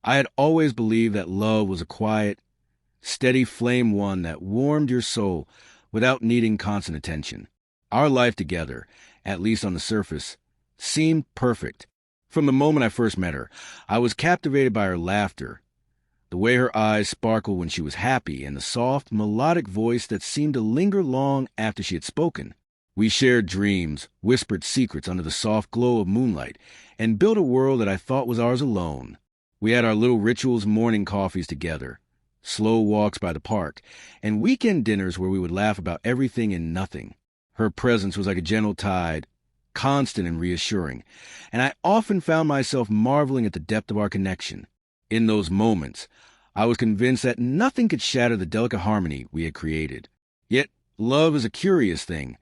I had always believed that love was a quiet, steady flame, one that warmed your soul without needing constant attention. Our life together, at least on the surface, seemed perfect. From the moment I first met her, I was captivated by her laughter, the way her eyes sparkled when she was happy, and the soft, melodic voice that seemed to linger long after she had spoken. We shared dreams, whispered secrets under the soft glow of moonlight, and built a world that I thought was ours alone. We had our little rituals, morning coffees together, slow walks by the park, and weekend dinners where we would laugh about everything and nothing. Her presence was like a gentle tide, constant and reassuring, and I often found myself marveling at the depth of our connection. In those moments, I was convinced that nothing could shatter the delicate harmony we had created. Yet, love is a curious thing.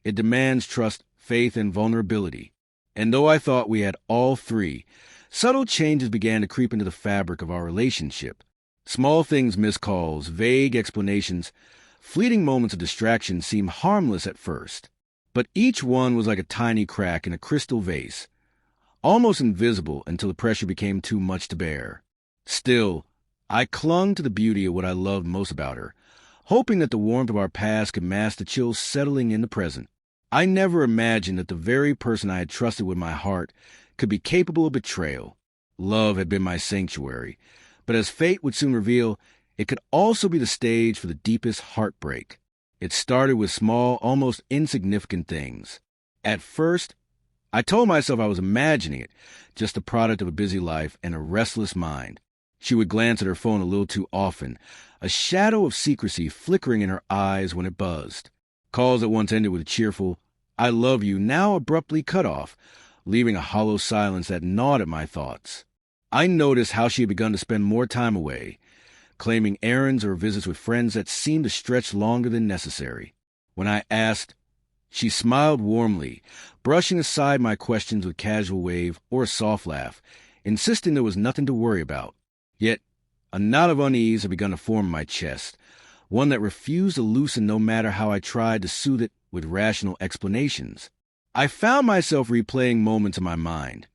It demands trust, faith, and vulnerability. And though I thought we had all three, subtle changes began to creep into the fabric of our relationship. Small things, missed calls, vague explanations, fleeting moments of distraction seemed harmless at first. But each one was like a tiny crack in a crystal vase, almost invisible until the pressure became too much to bear. Still, I clung to the beauty of what I loved most about her, hoping that the warmth of our past could mask the chills settling in the present. I never imagined that the very person I had trusted with my heart could be capable of betrayal. Love had been my sanctuary, but as fate would soon reveal, it could also be the stage for the deepest heartbreak. It started with small, almost insignificant things. At first, I told myself I was imagining it, just the product of a busy life and a restless mind. She would glance at her phone a little too often, a shadow of secrecy flickering in her eyes when it buzzed. Calls that once ended with a cheerful, "I love you," now abruptly cut off, leaving a hollow silence that gnawed at my thoughts. I noticed how she had begun to spend more time away, claiming errands or visits with friends that seemed to stretch longer than necessary. When I asked, she smiled warmly, brushing aside my questions with a casual wave or a soft laugh, insisting there was nothing to worry about. Yet, a knot of unease had begun to form in my chest, one that refused to loosen no matter how I tried to soothe it with rational explanations. I found myself replaying moments in my mind,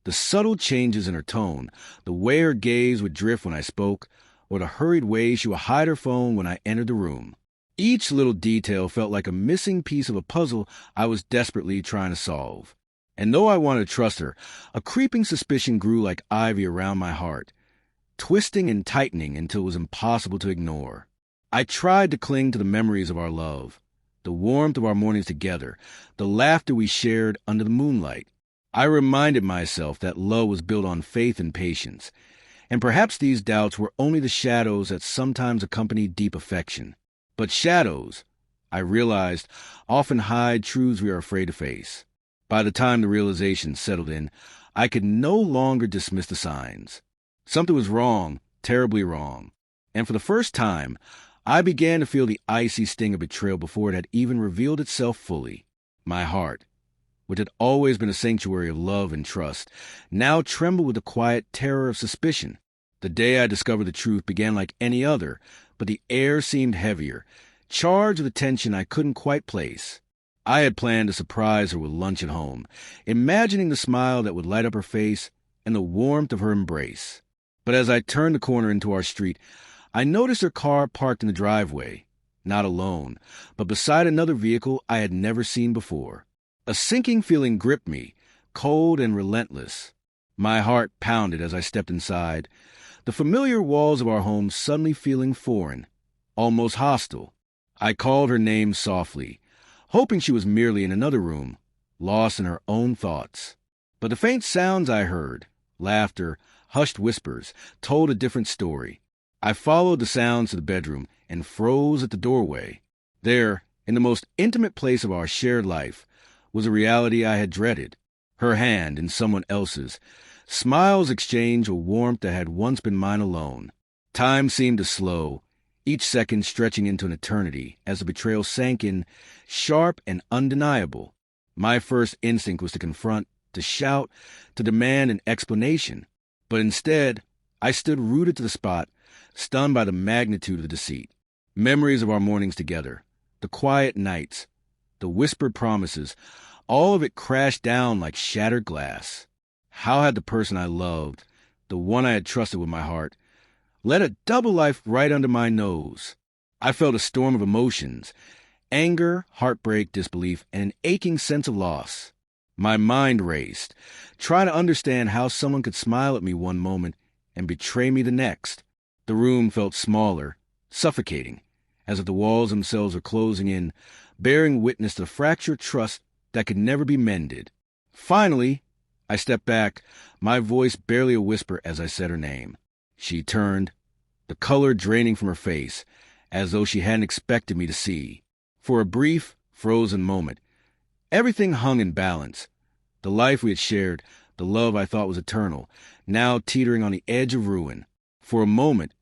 the subtle changes in her tone, the way her gaze would drift when I spoke, or the hurried way she would hide her phone when I entered the room. Each little detail felt like a missing piece of a puzzle I was desperately trying to solve. And though I wanted to trust her, a creeping suspicion grew like ivy around my heart, twisting and tightening until it was impossible to ignore. I tried to cling to the memories of our love, the warmth of our mornings together, the laughter we shared under the moonlight. I reminded myself that love was built on faith and patience, and perhaps these doubts were only the shadows that sometimes accompany deep affection. But shadows, I realized, often hide truths we are afraid to face. By the time the realization settled in, I could no longer dismiss the signs. Something was wrong, terribly wrong. And for the first time, I began to feel the icy sting of betrayal before it had even revealed itself fully. My heart, which had always been a sanctuary of love and trust, now trembled with the quiet terror of suspicion. The day I discovered the truth began like any other, but the air seemed heavier, charged with a tension I couldn't quite place. I had planned to surprise her with lunch at home, imagining the smile that would light up her face and the warmth of her embrace. But as I turned the corner into our street, I noticed her car parked in the driveway, not alone, but beside another vehicle I had never seen before. A sinking feeling gripped me, cold and relentless. My heart pounded as I stepped inside, the familiar walls of our home suddenly feeling foreign, almost hostile. I called her name softly, hoping she was merely in another room, lost in her own thoughts. But the faint sounds I heard, laughter, hushed whispers, told a different story. I followed the sounds to the bedroom and froze at the doorway. There, in the most intimate place of our shared life, was a reality I had dreaded. Her hand in someone else's, smiles exchanged a warmth that had once been mine alone. Time seemed to slow, each second stretching into an eternity as the betrayal sank in, sharp and undeniable. My first instinct was to confront, to shout, to demand an explanation. But instead, I stood rooted to the spot, stunned by the magnitude of the deceit. Memories of our mornings together, the quiet nights, the whispered promises, all of it crashed down like shattered glass. How had the person I loved, the one I had trusted with my heart, led a double life right under my nose. I felt a storm of emotions: anger, heartbreak, disbelief, and an aching sense of loss. My mind raced, trying to understand how someone could smile at me one moment and betray me the next. The room felt smaller, suffocating, as if the walls themselves were closing in, bearing witness to the fractured trust that could never be mended. Finally, I stepped back, my voice barely a whisper as I said her name. She turned, the color draining from her face, as though she hadn't expected me to see. For a brief, frozen moment, everything hung in balance. The life we had shared, the love I thought was eternal, now teetering on the edge of ruin. For a moment,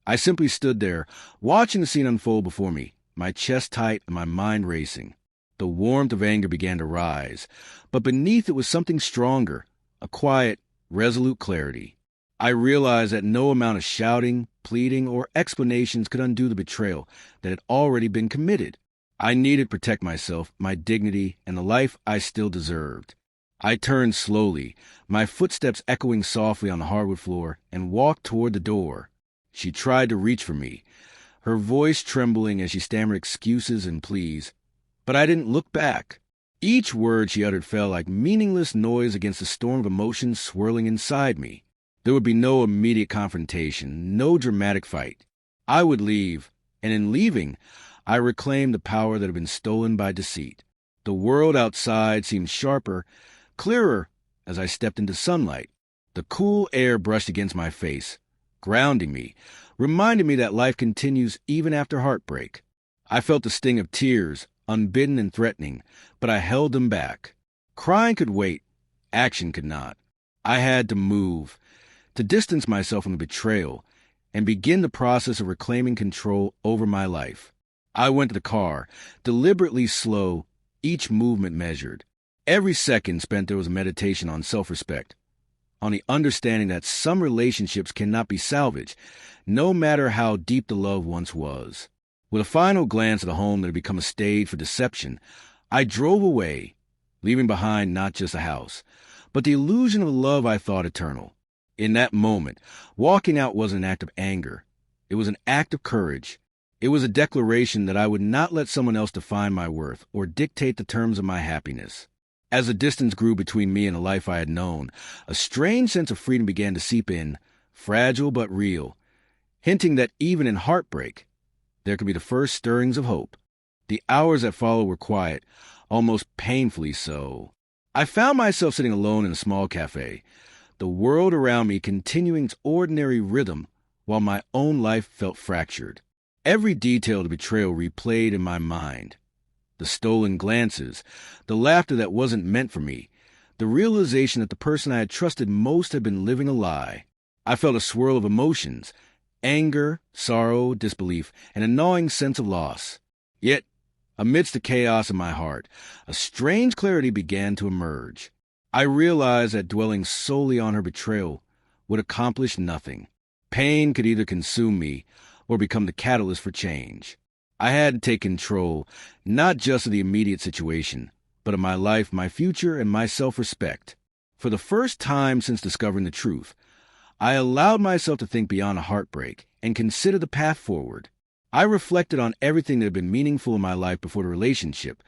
I simply stood there, watching the scene unfold before me, my chest tight and my mind racing. The warmth of anger began to rise, but beneath it was something stronger, a quiet, resolute clarity. I realized that no amount of shouting, pleading, or explanations could undo the betrayal that had already been committed. I needed to protect myself, my dignity, and the life I still deserved. I turned slowly, my footsteps echoing softly on the hardwood floor, and walked toward the door. She tried to reach for me, her voice trembling as she stammered excuses and pleas, but I didn't look back. Each word she uttered fell like meaningless noise against the storm of emotions swirling inside me. There would be no immediate confrontation, no dramatic fight. I would leave, and in leaving, I reclaimed the power that had been stolen by deceit. The world outside seemed sharper, clearer as I stepped into sunlight. The cool air brushed against my face, grounding me, reminding me that life continues even after heartbreak. I felt the sting of tears, unbidden and threatening, but I held them back. Crying could wait, action could not. I had to move, to distance myself from the betrayal, and begin the process of reclaiming control over my life. I went to the car, deliberately slow, each movement measured. Every second spent there was a meditation on self-respect, on the understanding that some relationships cannot be salvaged, no matter how deep the love once was. With a final glance at a home that had become a stage for deception, I drove away, leaving behind not just a house, but the illusion of a love I thought eternal. In that moment, walking out wasn't an act of anger. It was an act of courage. It was a declaration that I would not let someone else define my worth or dictate the terms of my happiness. As the distance grew between me and the life I had known, a strange sense of freedom began to seep in, fragile but real, hinting that even in heartbreak, there could be the first stirrings of hope. The hours that followed were quiet, almost painfully so. I found myself sitting alone in a small cafe, the world around me continuing its ordinary rhythm while my own life felt fractured. Every detail of the betrayal replayed in my mind. The stolen glances, the laughter that wasn't meant for me, the realization that the person I had trusted most had been living a lie. I felt a swirl of emotions: anger, sorrow, disbelief, and a gnawing sense of loss. Yet, amidst the chaos in my heart, a strange clarity began to emerge. I realized that dwelling solely on her betrayal would accomplish nothing. Pain could either consume me or become the catalyst for change. I had to take control, not just of the immediate situation, but of my life, my future, and my self-respect. For the first time since discovering the truth, I allowed myself to think beyond a heartbreak and consider the path forward. I reflected on everything that had been meaningful in my life before the relationship,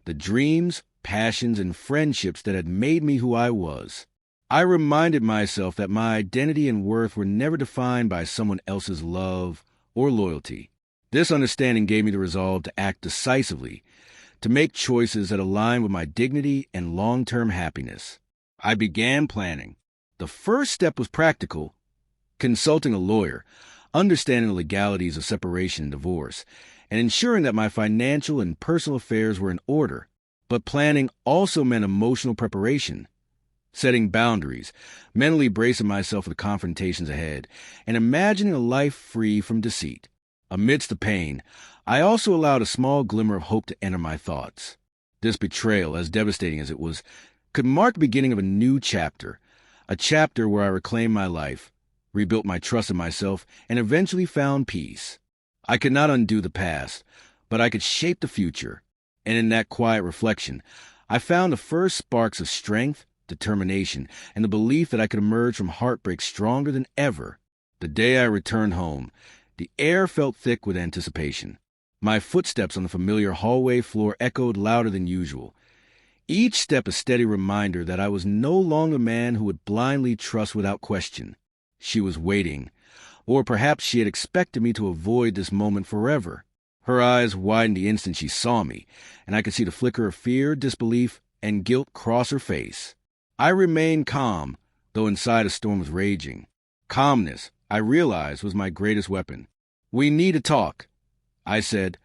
the dreams, passions, and friendships that had made me who I was. I reminded myself that my identity and worth were never defined by someone else's love or loyalty. This understanding gave me the resolve to act decisively, to make choices that align with my dignity and long-term happiness. I began planning. The first step was practical: consulting a lawyer, understanding the legalities of separation and divorce, and ensuring that my financial and personal affairs were in order. But planning also meant emotional preparation, setting boundaries, mentally bracing myself for the confrontations ahead, and imagining a life free from deceit. Amidst the pain, I also allowed a small glimmer of hope to enter my thoughts. This betrayal, as devastating as it was, could mark the beginning of a new chapter, a chapter where I reclaimed my life, rebuilt my trust in myself, and eventually found peace. I could not undo the past, but I could shape the future. And in that quiet reflection, I found the first sparks of strength, determination, and the belief that I could emerge from heartbreak stronger than ever. The day I returned home, the air felt thick with anticipation. My footsteps on the familiar hallway floor echoed louder than usual. Each step a steady reminder that I was no longer a man who would blindly trust without question. She was waiting, or perhaps she had expected me to avoid this moment forever. Her eyes widened the instant she saw me, and I could see the flicker of fear, disbelief, and guilt cross her face. I remained calm, though inside a storm was raging. Calmness, I realized, was my greatest weapon. "We need to talk," I said,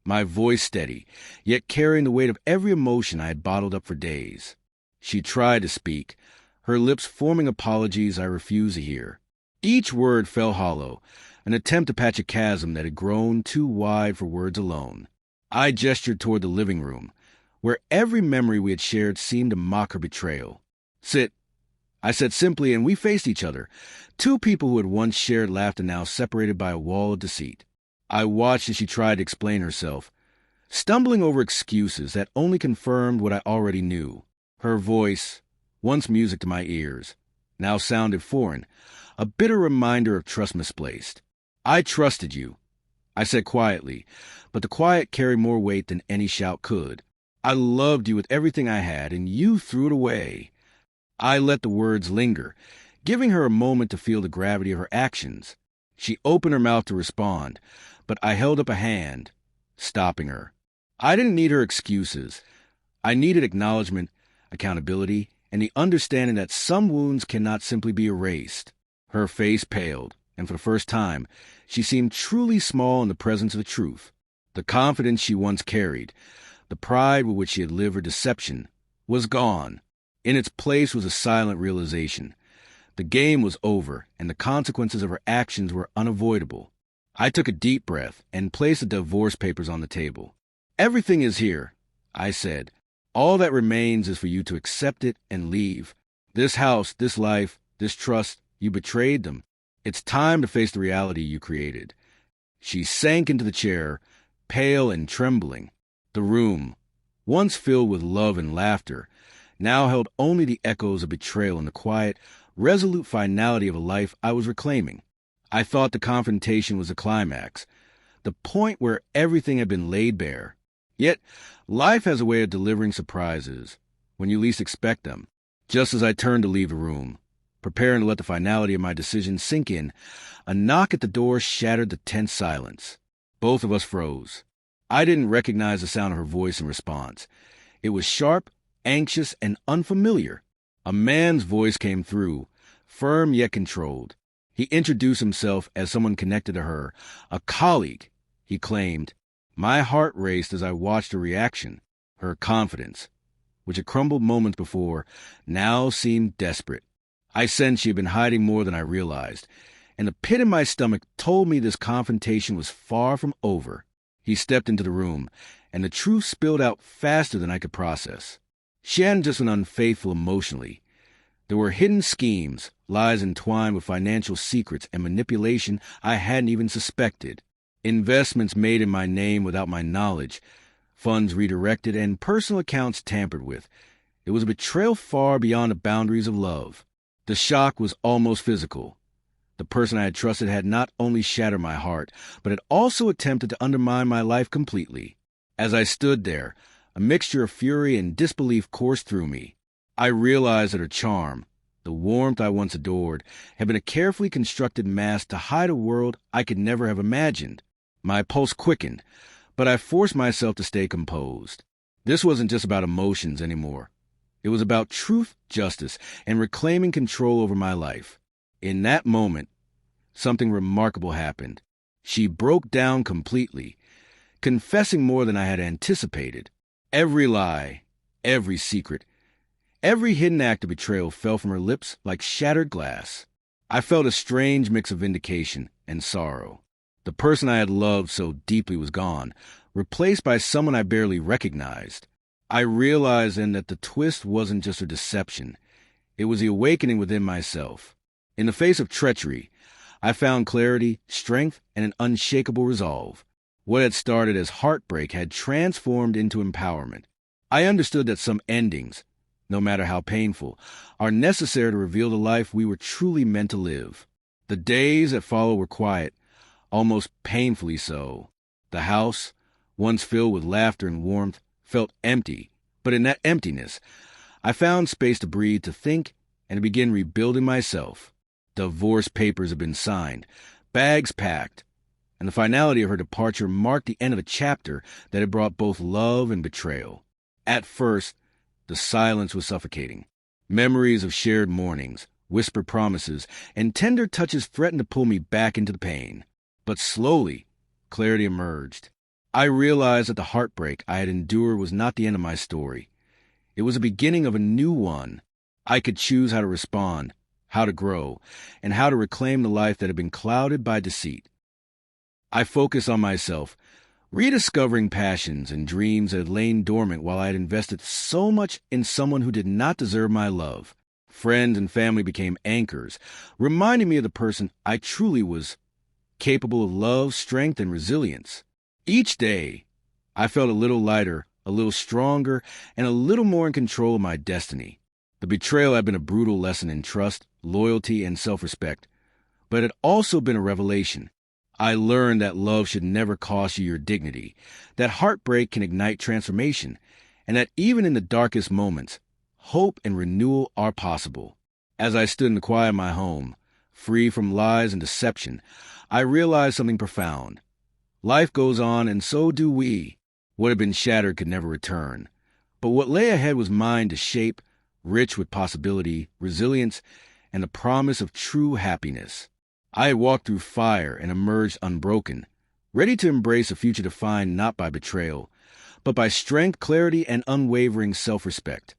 my voice steady, yet carrying the weight of every emotion I had bottled up for days. She tried to speak, her lips forming apologies I refused to hear. Each word fell hollow, an attempt to patch a chasm that had grown too wide for words alone. I gestured toward the living room, where every memory we had shared seemed to mock her betrayal. "Sit," I said simply, and we faced each other, two people who had once shared laughter now separated by a wall of deceit. I watched as she tried to explain herself, stumbling over excuses that only confirmed what I already knew. Her voice, once music to my ears, now sounded foreign, a bitter reminder of trust misplaced. "I trusted you," I said quietly, but the quiet carried more weight than any shout could. "I loved you with everything I had, and you threw it away." I let the words linger, giving her a moment to feel the gravity of her actions. She opened her mouth to respond, but I held up a hand, stopping her. I didn't need her excuses. I needed acknowledgement, accountability, and the understanding that some wounds cannot simply be erased. Her face paled, and for the first time, she seemed truly small in the presence of the truth. The confidence she once carried, the pride with which she had lived her deception, was gone. In its place was a silent realization. The game was over, and the consequences of her actions were unavoidable. I took a deep breath and placed the divorce papers on the table. "Everything is here," I said. "All that remains is for you to accept it and leave. This house, this life, this trust, you betrayed them. It's time to face the reality you created." She sank into the chair, pale and trembling. The room, once filled with love and laughter, now held only the echoes of betrayal and the quiet, resolute finality of a life I was reclaiming. I thought the confrontation was the climax, the point where everything had been laid bare. Yet, life has a way of delivering surprises when you least expect them. Just as I turned to leave the room, preparing to let the finality of my decision sink in, a knock at the door shattered the tense silence. Both of us froze. I didn't recognize the sound of her voice in response. It was sharp, anxious, and unfamiliar. A man's voice came through, firm yet controlled. He introduced himself as someone connected to her, a colleague, he claimed. My heart raced as I watched her reaction. Her confidence, which had crumbled moments before, now seemed desperate. I sensed she had been hiding more than I realized, and the pit in my stomach told me this confrontation was far from over. He stepped into the room, and the truth spilled out faster than I could process. She hadn't just been unfaithful emotionally. There were hidden schemes, lies entwined with financial secrets and manipulation I hadn't even suspected. Investments made in my name without my knowledge, funds redirected, and personal accounts tampered with. It was a betrayal far beyond the boundaries of love. The shock was almost physical. The person I had trusted had not only shattered my heart, but had also attempted to undermine my life completely. As I stood there, a mixture of fury and disbelief coursed through me. I realized that her charm, the warmth I once adored, had been a carefully constructed mask to hide a world I could never have imagined. My pulse quickened, but I forced myself to stay composed. This wasn't just about emotions anymore. It was about truth, justice, and reclaiming control over my life. In that moment, something remarkable happened. She broke down completely, confessing more than I had anticipated. Every lie, every secret, every hidden act of betrayal fell from her lips like shattered glass. I felt a strange mix of vindication and sorrow. The person I had loved so deeply was gone, replaced by someone I barely recognized. I realized then that the twist wasn't just a deception. It was the awakening within myself. In the face of treachery, I found clarity, strength, and an unshakable resolve. What had started as heartbreak had transformed into empowerment. I understood that some endings, no matter how painful, are necessary to reveal the life we were truly meant to live. The days that followed were quiet, almost painfully so. The house, once filled with laughter and warmth, felt empty, but in that emptiness, I found space to breathe, to think, and to begin rebuilding myself. Divorce papers had been signed, bags packed, and the finality of her departure marked the end of a chapter that had brought both love and betrayal. At first, the silence was suffocating. Memories of shared mornings, whispered promises, and tender touches threatened to pull me back into the pain. But slowly, clarity emerged. I realized that the heartbreak I had endured was not the end of my story. It was the beginning of a new one. I could choose how to respond, how to grow, and how to reclaim the life that had been clouded by deceit. I focused on myself, rediscovering passions and dreams that had lain dormant while I had invested so much in someone who did not deserve my love. Friends and family became anchors, reminding me of the person I truly was, capable of love, strength, and resilience. Each day, I felt a little lighter, a little stronger, and a little more in control of my destiny. The betrayal had been a brutal lesson in trust, loyalty, and self-respect, but it had also been a revelation. I learned that love should never cost you your dignity, that heartbreak can ignite transformation, and that even in the darkest moments, hope and renewal are possible. As I stood in the quiet of my home, free from lies and deception, I realized something profound. Life goes on, and so do we. What had been shattered could never return. But what lay ahead was mine to shape, rich with possibility, resilience, and the promise of true happiness. I had walked through fire and emerged unbroken, ready to embrace a future defined not by betrayal, but by strength, clarity, and unwavering self-respect.